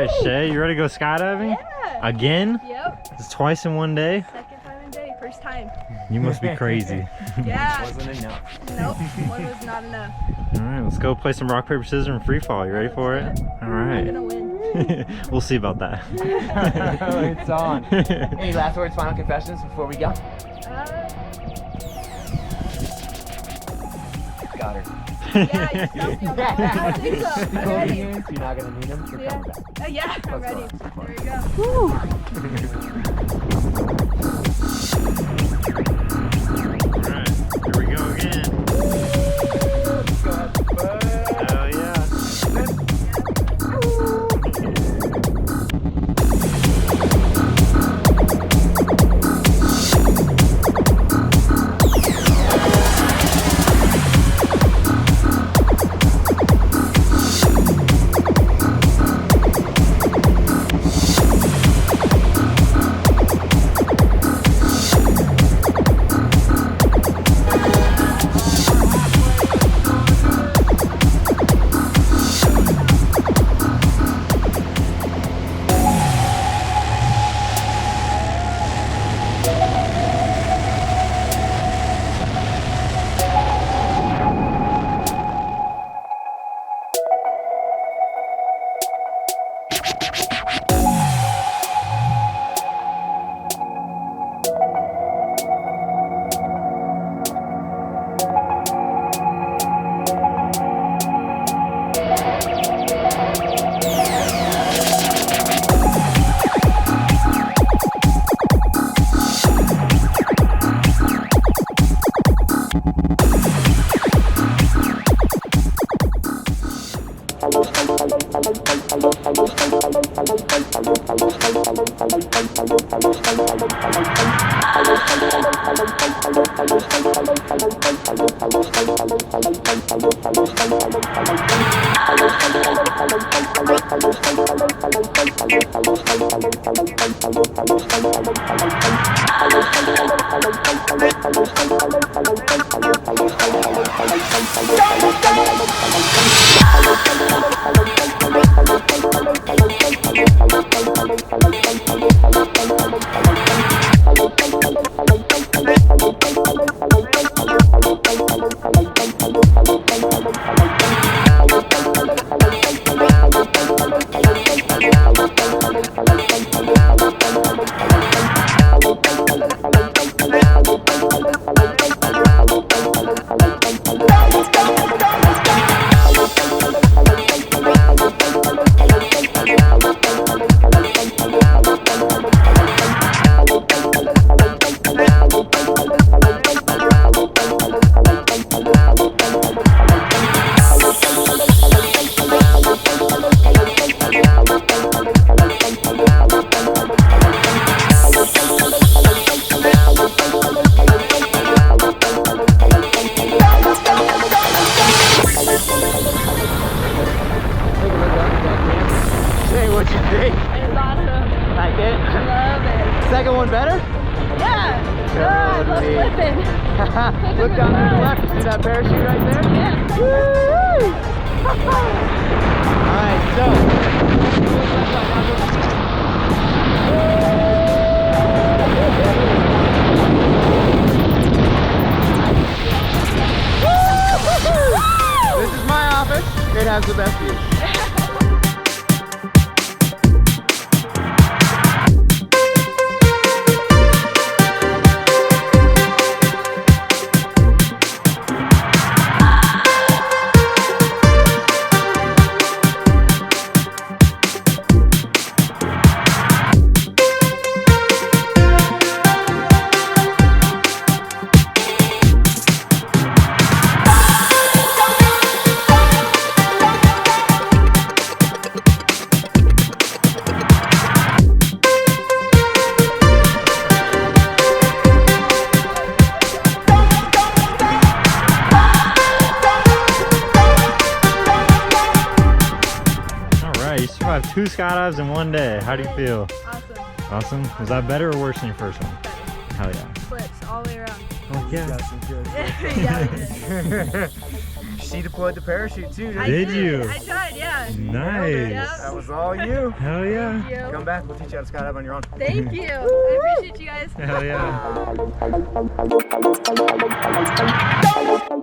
right, Shay, you ready to go skydiving? Yeah. Again? Yep. It's twice in one day? Second time in a day, first time. You must be crazy. Yeah. Wasn't enough. Nope, one was not enough. All right, let's go play some rock, paper, scissors, and free fall. You ready for it? All I'm right. gonna win. We'll see about that. It's on. Any last words, final confessions before we go? Got her. Yeah, you stumped me on that. I don't think so. I'm ready. You're not gonna need them. You're Yeah. coming back. Yeah, I'm ready. Let's go. There we go. Alright, here we go again. Go ahead. Hell yeah. What'd you think? It's awesome. Like it? Love it. Second one better? Yeah. I love Totally. flipping. Look down to the left. See that parachute right there? Yeah. Woo! Alright, so. This is my office. It has the best view. You survived 2 skydives in one day. How do you feel? Awesome. Awesome. Was that better or worse than your first one? Better. Hell yeah. Flips all the way around. Oh yeah. Yeah, we did. She deployed the parachute too, I Did you? I tried, yeah. Yeah. Nice. Yep. That was all you. Hell yeah. Thank you. Come back, we'll teach you how to skydive on your own. Thank you. I appreciate you guys. Hell yeah.